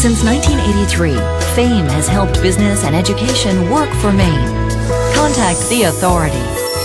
Since 1983, FAME has helped business and education work for Maine. Contact the authority,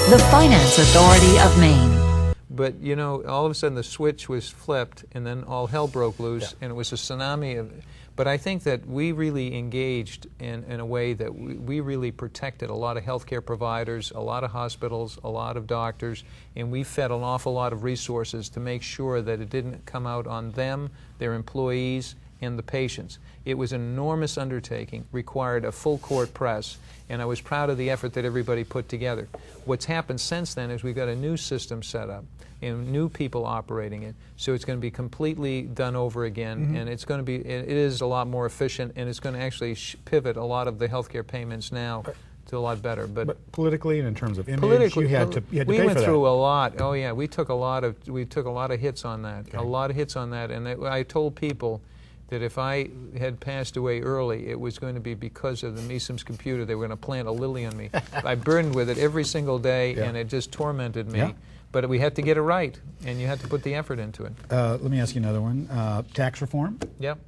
the Finance Authority of Maine. But, you know, all of a sudden the switch was flipped, and then all hell broke loose, and it was a tsunami of... But I think that we really engaged in a way that we really protected a lot of healthcare providers, a lot of hospitals, a lot of doctors, and we fed an awful lot of resources to make sure that it didn't come out on them, their employees, and the patients. It was an enormous undertaking, required a full court press, and I was proud of the effort that everybody put together. What's happened since then is we've got a new system set up and new people operating it, so it's going to be completely done over again, and it's going to be, it is a lot more efficient, and it's going to actually pivot a lot of the healthcare payments now to a lot better. But politically and in terms of image, you had to pay for that. We went through a lot. Oh yeah, we took a lot of hits on that. Okay. A lot of hits on that, and I told people that if I had passed away early, it was going to be because of the Meesem's computer. They were going to plant a lily on me. I burned with it every single day, and it just tormented me. Yeah. But we had to get it right, and you had to put the effort into it. Let me ask you another one. Tax reform? Yep.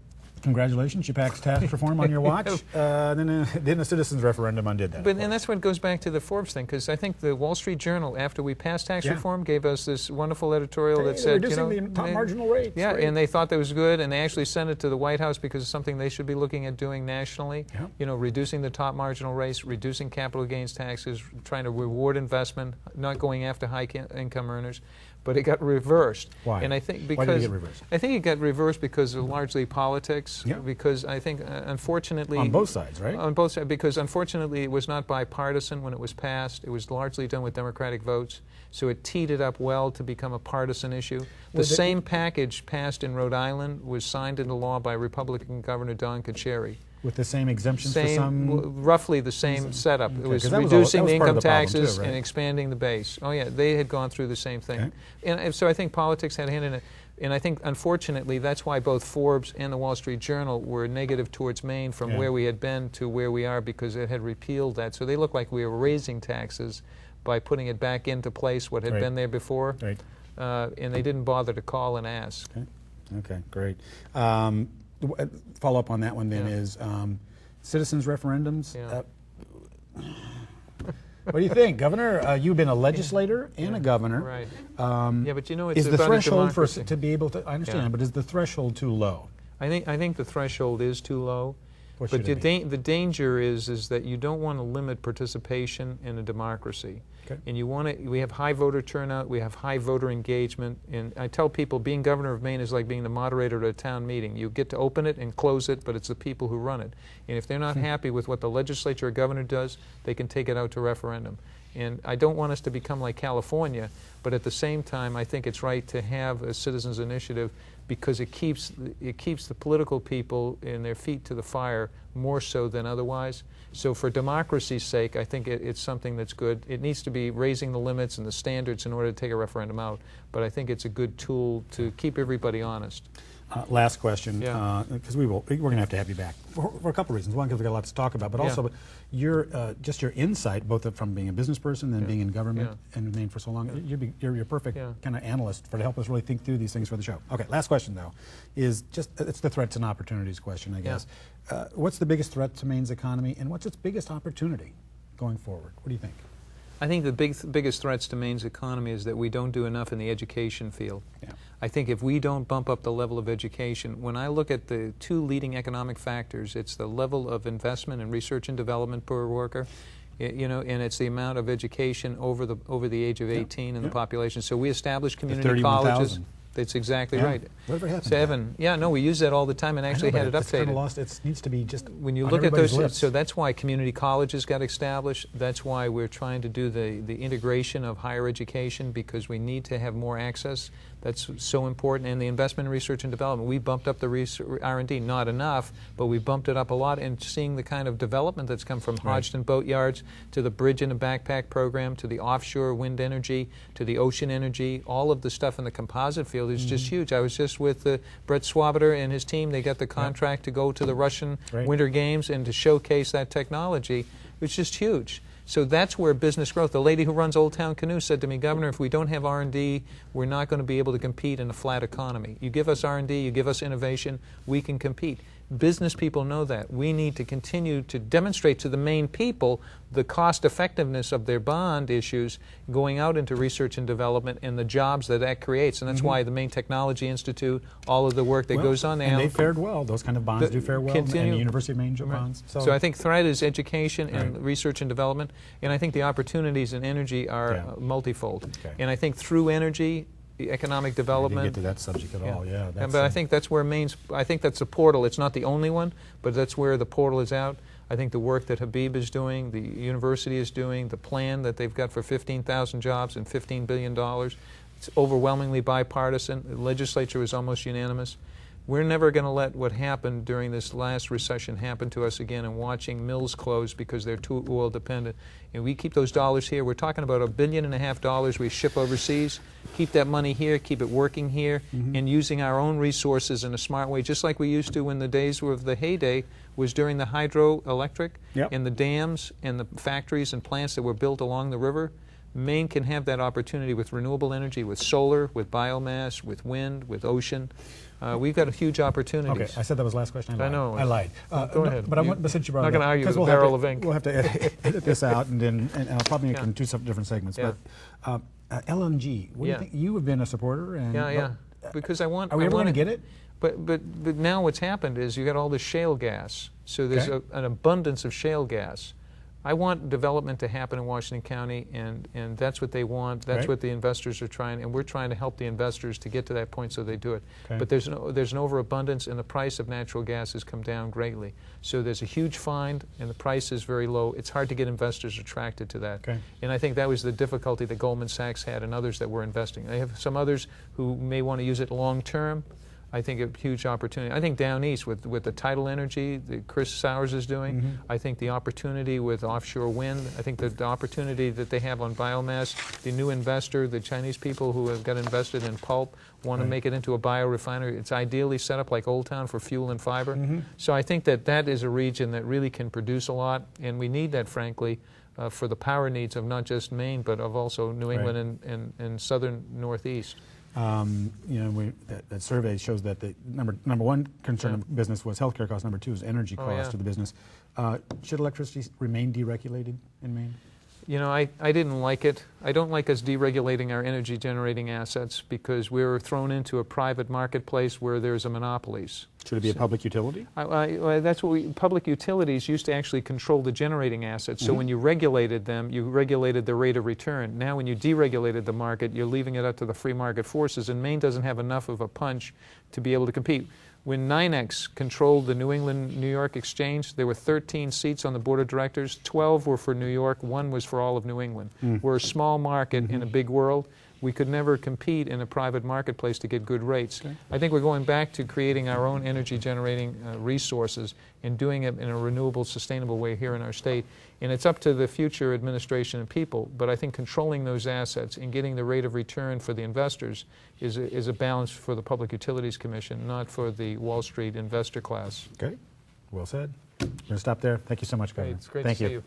Congratulations, you passed tax reform on your watch. Then the Citizens Referendum undid that. And that's what goes back to the Forbes thing, because I think the Wall Street Journal, after we passed tax reform, gave us this wonderful editorial that said, reducing the top marginal rates. Yeah, and they thought that was good, and they actually sent it to the White House because it's something they should be looking at doing nationally. Yeah. You know, reducing the top marginal rates, reducing capital gains taxes, trying to reward investment, not going after high income earners. But it got reversed. Why? And I think because Why did it get reversed? I think it got reversed because of largely politics. Yeah. Because I think, unfortunately, on both sides, right? On both sides, because unfortunately it was not bipartisan when it was passed. It was largely done with Democratic votes, so it teed it up well to become a partisan issue. The same package passed in Rhode Island was signed into law by Republican Governor Don Carcieri. With the same exemptions for some? Roughly the same setup. Okay, it was reducing the income taxes and expanding the base. Oh yeah, they had gone through the same thing. Okay. And so I think politics had a hand in it. And I think, unfortunately, that's why both Forbes and the Wall Street Journal were negative towards Maine from where we had been to where we are, because it had repealed that. So they looked like we were raising taxes by putting it back into place, what had been there before. Right. And they didn't bother to call and ask. Okay, okay, great. Follow up on that one then is citizens referendums. Yeah. What do you think, Governor? You've been a legislator and a governor. Right. Yeah, but you know, it's is the about threshold for to be able to? I understand, but is the threshold too low? I think the threshold is too low. What but should it be? The danger is that you don't want to limit participation in a democracy. Okay. And you want to, we have high voter turnout, we have high voter engagement, and I tell people being governor of Maine is like being the moderator at a town meeting. You get to open it and close it, but it's the people who run it. And if they're not happy with what the legislature or governor does, they can take it out to referendum. And I don't want us to become like California, but at the same time I think it's right to have a citizens initiative, because it keeps the political people in their feet to the fire more so than otherwise. So for democracy's sake, I think it's something that's good. It needs to be raising the limits and the standards in order to take a referendum out, but I think it's a good tool to keep everybody honest. Last question, because we're going to have you back for a couple of reasons. One, because we've got a lot to talk about, but also just your insight, both from being a business person and being in government and Maine for so long. You're a perfect kind of analyst to help us really think through these things for the show. Okay, last question though is just it's the threats and opportunities question, I guess. What's the biggest threat to Maine's economy, and what's its biggest opportunity going forward? What do you think? I think the biggest threats to Maine's economy is that we don't do enough in the education field. Yeah. I think if we don't bump up the level of education, when I look at the two leading economic factors, it's the level of investment in research and development per worker, you know, and it's the amount of education over the age of 18 in the population. So we established community colleges. That's exactly right. Whatever happened? 7. Yeah, no, we use that all the time and actually had it updated. It's kind of lost. It needs to be just when you look at those. Lips. So that's why community colleges got established. That's why we're trying to do the integration of higher education, because we need to have more access. That's so important. And the investment in research and development. We bumped up the R&D, not enough, but we bumped it up a lot. And seeing the kind of development that's come from Hodgdon boat yards to the bridge and a backpack program to the offshore wind energy to the ocean energy, all of the stuff in the composite field is just huge. I was just with Brett Swabiter and his team. They got the contract to go to the Russian Winter Games and to showcase that technology. It's just huge. So that's where business growth, the lady who runs Old Town Canoe said to me, Governor, if we don't have R&D, we're not going to be able to compete in a flat economy. You give us R&D, you give us innovation, we can compete. Business people know that. We need to continue to demonstrate to the Maine people the cost effectiveness of their bond issues going out into research and development and the jobs that that creates. And that's why the Maine Technology Institute, all of the work that goes on there. And they fared well. Those kind of bonds do fare well. And the University of Maine bonds. So I think threat is education and research and development. And I think the opportunities in energy are multifold. And I think through energy, economic development. I didn't get to that subject at all. Yeah, but I think that's where Maine's. I think that's the portal. It's not the only one, but that's where the portal is out. I think the work that Habib is doing, the university is doing, the plan that they've got for 15,000 jobs and $15 billion, it's overwhelmingly bipartisan. The legislature is almost unanimous. We're never going to let what happened during this last recession happen to us again, and watching mills close because they're too oil dependent. And we keep those dollars here. We're talking about $1.5 billion we ship overseas. Keep that money here, keep it working here, and using our own resources in a smart way, just like we used to when the days of the heyday was during the hydroelectric and the dams and the factories and plants that were built along the river. Maine can have that opportunity with renewable energy, with solar, with biomass, with wind, with ocean. We've got a huge opportunities. Okay, I said that was the last question. I know. I lied. Go ahead. But since you brought I'm it not going to up, argue with a we'll barrel of ink. We'll have to edit this out, and I'll probably make it in two different segments. But LNG, what do you think? You have been a supporter. And, because I want. Are we ever going to get it? But now what's happened is you got all this shale gas. So there's an abundance of shale gas. I want development to happen in Washington County, and that's what they want. That's what the investors are trying, and we're trying to help the investors to get to that point so they do it. But there's an overabundance, and the price of natural gas has come down greatly. So there's a huge find, and the price is very low. It's hard to get investors attracted to that. And I think that was the difficulty that Goldman Sachs had and others that were investing. They have some others who may want to use it long term. I think a huge opportunity. I think down east with the tidal energy that Chris Sowers is doing, I think the opportunity with offshore wind, I think the opportunity that they have on biomass, the new investor, the Chinese people who have got invested in pulp, want to make it into a biorefinery. It's ideally set up like Old Town for fuel and fiber. So I think that is a region that really can produce a lot, and we need that, frankly, for the power needs of not just Maine, but of also New England and southern Northeast. That survey shows that the number one concern of business was healthcare costs. Number two is energy cost to the business. Should electricity remain deregulated in Maine? You know, I didn't like it. I don't like us deregulating our energy generating assets because we're thrown into a private marketplace where there's a monopolies. Should it be a public utility? That's what public utilities used to actually control the generating assets. So when you regulated them, you regulated the rate of return. Now when you deregulated the market, you're leaving it up to the free market forces, and Maine doesn't have enough of a punch to be able to compete. When NYNEX controlled the New England-New York exchange, there were 13 seats on the board of directors. 12 were for New York, 1 was for all of New England. We're a small market in a big world. We could never compete in a private marketplace to get good rates. I think we're going back to creating our own energy generating resources and doing it in a renewable, sustainable way here in our state. And it's up to the future administration and people, but I think controlling those assets and getting the rate of return for the investors is a balance for the Public Utilities Commission, not for the Wall Street investor class. Okay, well said. We're going to stop there. Thank you so much, Governor. It's great Thank to see you.